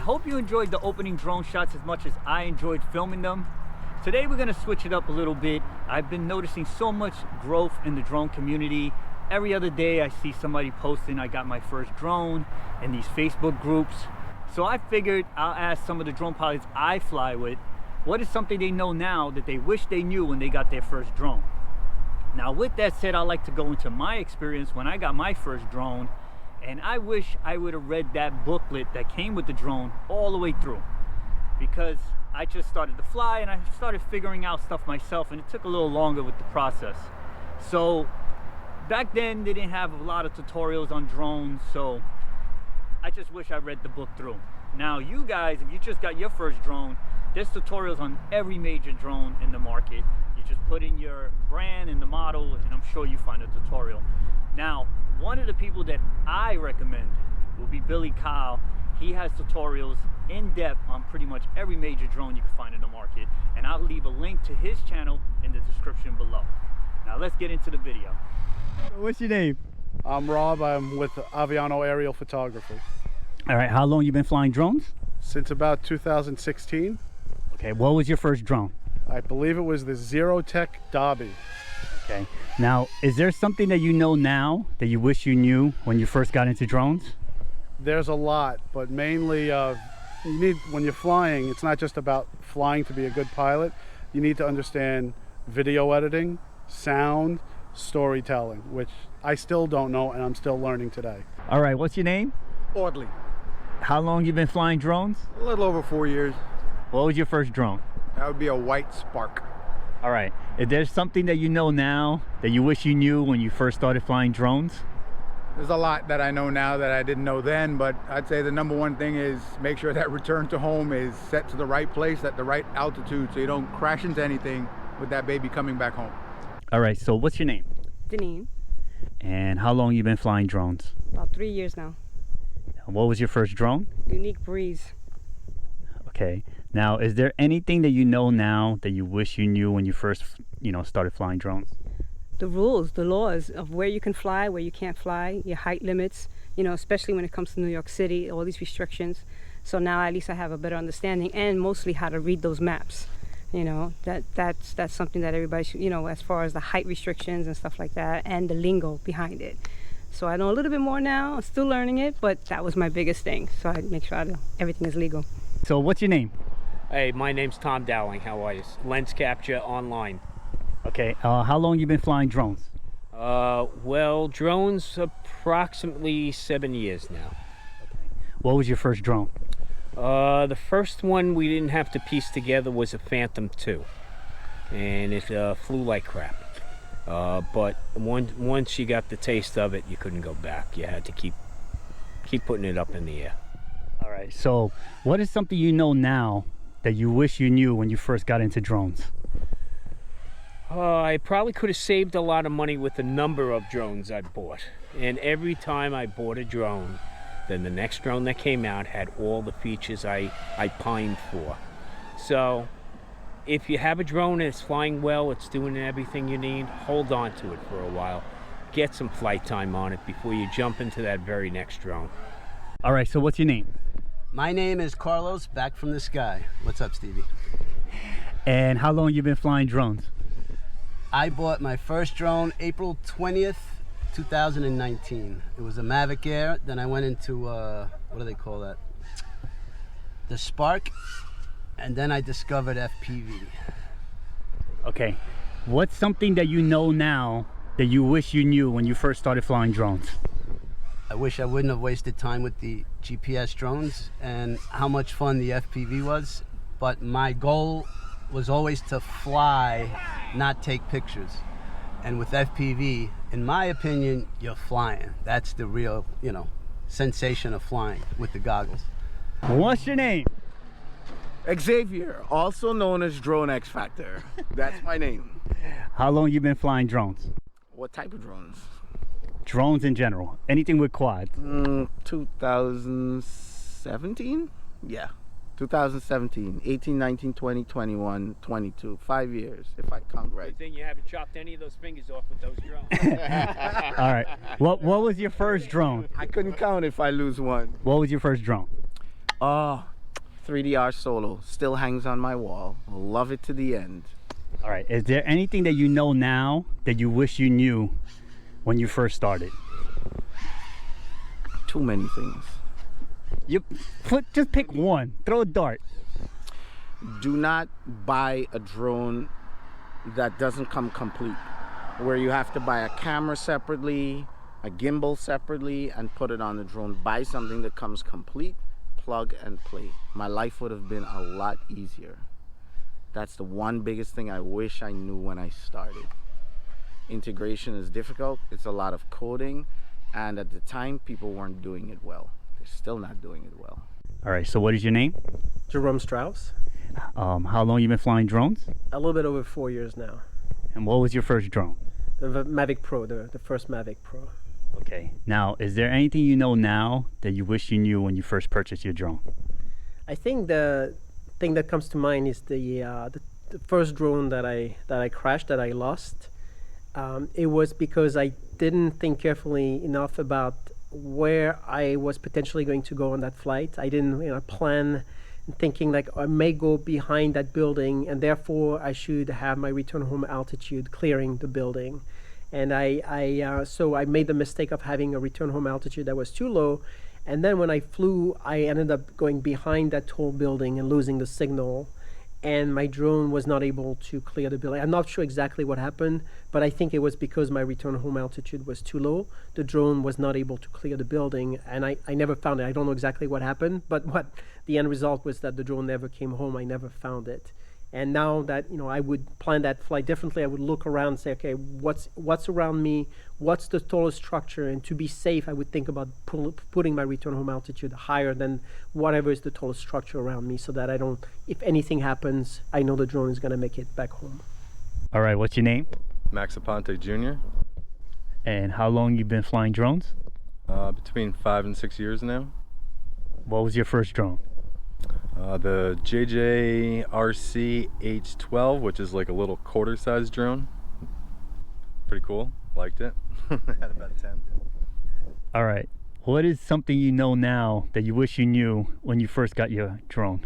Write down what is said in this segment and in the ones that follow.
hope you enjoyed the opening drone shots as much as I enjoyed filming them. Today we're gonna switch it up a little bit. I've been noticing so much growth in the drone community. Every other day I see somebody posting I got my first drone in these Facebook groups. So I figured I'll ask some of the drone pilots I fly with, what is something they know now that they wish they knew when they got their first drone? Now with that said, I'd like to go into my experience when I got my first drone, and I wish I would have read that booklet that came with the drone all the way through, because I just started to fly and I started figuring out stuff myself, and it took a little longer with the process. So back then they didn't have a lot of tutorials on drones, so I just wish I read the book through. Now you guys, if you just got your first drone, there's tutorials on every major drone in the market. You just put in your brand and the model, and I'm sure you find a tutorial. Now, one of the people that I recommend will be Billy Kyle. He has tutorials in depth on pretty much every major drone you can find in the market, and I'll leave a link to his channel in the description below. Now let's get into the video. What's your name? I'm Rob. I'm with Aviano Aerial Photography. All right, how long you been flying drones? Since about 2016. Okay, what was your first drone? I believe it was the Zerotech Dobby. Okay, now is there something that you know now that you wish you knew when you first got into drones? There's a lot, but mainly you need, when you're flying, it's not just about flying to be a good pilot. You need to understand video editing, sound, storytelling, which I still don't know and I'm still learning today. All right, what's your name? Audley. How long you been flying drones? A little over 4 years. What was your first drone? That would be a White Spark. All right, is there something that you know now that you wish you knew when you first started flying drones? There's a lot that I know now that I didn't know then, but I'd say the number one thing is make sure that return to home is set to the right place at the right altitude so you don't crash into anything with that baby coming back home. All right, so what's your name? Deneen. And how long you been flying drones? About 3 years now. What was your first drone? Unique Breeze. Okay, now is there anything that you know now that you wish you knew when you first, started flying drones? The rules, the laws of where you can fly, where you can't fly, your height limits, especially when it comes to New York City, all these restrictions. So now at least I have a better understanding, and mostly how to read those maps. That's something that everybody should, as far as the height restrictions and stuff like that, and the lingo behind it. So I know a little bit more now. I'm still learning it, but that was my biggest thing. So I make sure everything is legal. So what's your name? Hey, my name's Tom Dowling. How are you? Lens Capture Online. Okay, how long you been flying drones? Well, drones approximately 7 years now. Okay. What was your first drone? The first one we didn't have to piece together was a Phantom 2, and it flew like crap. But once you got the taste of it, you couldn't go back. You had to keep putting it up in the air. All right, so what is something you know now that you wish you knew when you first got into drones? I probably could have saved a lot of money with the number of drones I bought. And every time I bought a drone, then the next drone that came out had all the features I pined for. So if you have a drone and it's flying well, it's doing everything you need, hold on to it for a while. Get some flight time on it before you jump into that very next drone. All right, so what's your name? My name is Carlos, back from the sky. What's up, Stevie? And how long you been flying drones? I bought my first drone April 20th, 2019. It was a Mavic Air. Then I went into, what do they call that? The Spark. And then I discovered FPV. Okay, what's something that you know now that you wish you knew when you first started flying drones? I wish I wouldn't have wasted time with the GPS drones and how much fun the FPV was. But my goal was always to fly, not take pictures. And with FPV, in my opinion, you're flying. That's the real, sensation of flying with the goggles. What's your name? Xavier, also known as Drone X Factor. That's my name. How long you been flying drones? What type of drones? Drones in general. Anything with quads. 2017? Yeah. 2017, 18, 19, 20, 21, 22. 5 years, if I count right. Good thing you haven't chopped any of those fingers off with those drones. All right. What was your first drone? I couldn't count if I lose one. What was your first drone? 3DR Solo still hangs on my wall. Love it to the end. All right, is there anything that you know now that you wish you knew when you first started? Too many things. Just pick one, throw a dart. Do not buy a drone that doesn't come complete, where you have to buy a camera separately, a gimbal separately, and put it on the drone. Buy something that comes complete, plug and play. My life would have been a lot easier. That's the one biggest thing I wish I knew when I started. Integration is difficult. It's a lot of coding, and at the time people weren't doing it well. They're still not doing it well. All right, so what is your name? Jerome Strauss. How long you been flying drones? A little bit over 4 years now. And what was your first drone? The Mavic Pro, the first Mavic Pro. Okay, now is there anything you know now that you wish you knew when you first purchased your drone? I think the thing that comes to mind is the first drone that I crashed, that I lost. It was because I didn't think carefully enough about where I was potentially going to go on that flight. I didn't plan, thinking like I may go behind that building, and therefore I should have my return home altitude clearing the building. And so I made the mistake of having a return home altitude that was too low. And then when I flew, I ended up going behind that tall building and losing the signal. And my drone was not able to clear the building. I'm not sure exactly what happened, but I think it was because my return home altitude was too low. The drone was not able to clear the building, and I never found it. I don't know exactly what happened, but what the end result was that the drone never came home. I never found it. And now that, I would plan that flight differently. I would look around and say, okay, what's around me? What's the total structure? And to be safe, I would think about putting my return home altitude higher than whatever is the total structure around me, so that I don't, if anything happens, I know the drone is going to make it back home. All right, what's your name? Max Aponte Jr. And how long you been flying drones? Between 5 and 6 years now. What was your first drone? The JJRC H12, which is like a little quarter-sized drone. Pretty cool. Liked it. Had about 10. All right. What is something you know now that you wish you knew when you first got your drone?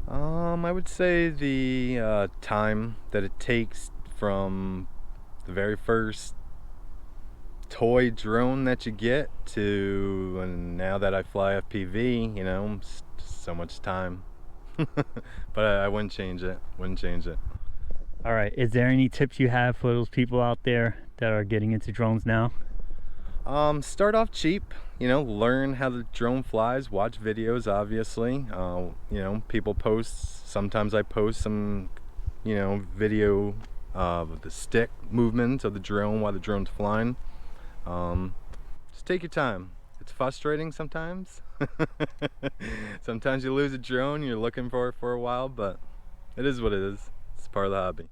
I would say the time that it takes from the very first toy drone that you get to, and now that I fly FPV, so much time. But I wouldn't change it. All right, is there any tips you have for those people out there that are getting into drones now? Start off cheap, learn how the drone flies, watch videos, obviously. People post, sometimes I post some, video of the stick movement of the drone while the drone's flying. Just take your time. It's frustrating sometimes. Sometimes you lose a drone, you're looking for it for a while, but it is what it is. It's part of the hobby.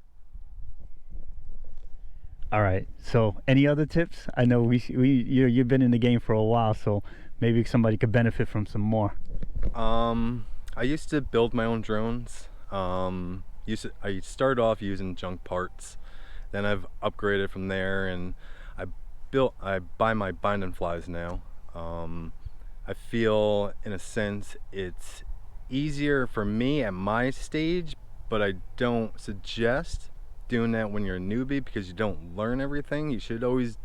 All right, so any other tips? I know you've been in the game for a while, so maybe somebody could benefit from some more. I used to build my own drones. I started off using junk parts, then I've upgraded from there, and I buy my bind and flies now. I feel, in a sense, it's easier for me at my stage, but I don't suggest doing that when you're a newbie, because you don't learn everything. You should always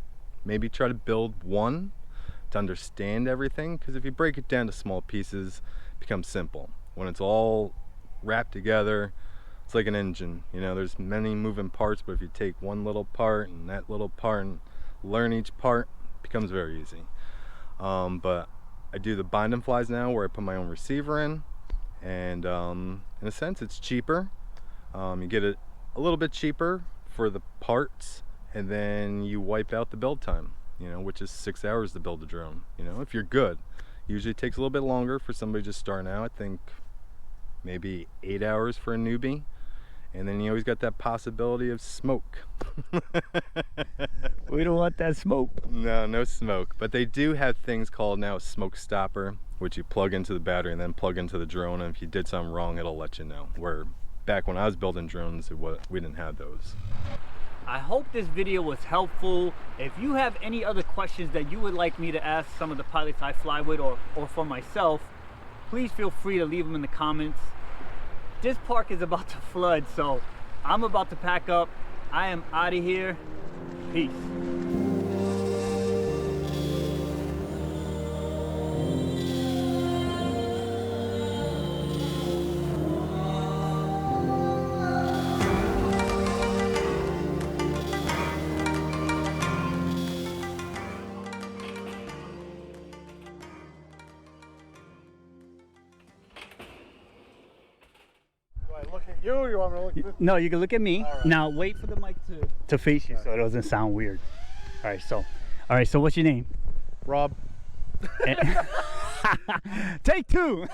maybe try to build one to understand everything, because if you break it down to small pieces, it becomes simple. When it's all wrapped together, it's like an engine. There's many moving parts, but if you take one little part and that little part and learn each part, it becomes very easy. But I do the bind and flies now, where I put my own receiver in, and in a sense it's cheaper. You get it a little bit cheaper for the parts, and then you wipe out the build time, which is 6 hours to build a drone. If you're good. Usually it takes a little bit longer for somebody just starting out. I think maybe 8 hours for a newbie, and then you always got that possibility of smoke. We don't want that smoke. No smoke. But they do have things called now a smoke stopper, which you plug into the battery and then plug into the drone, and if you did something wrong, it'll let you know. Where back when I was building drones, we didn't have those. I hope this video was helpful. If you have any other questions that you would like me to ask some of the pilots I fly with, or for myself, please feel free to leave them in the comments. This park is about to flood, so I'm about to pack up. I am out of here. Peace. Look at you, or you want me to look at this? No, you can look at me. All right. Now wait for the mic to face you so it doesn't sound weird. All right, so what's your name? Rob. Take two.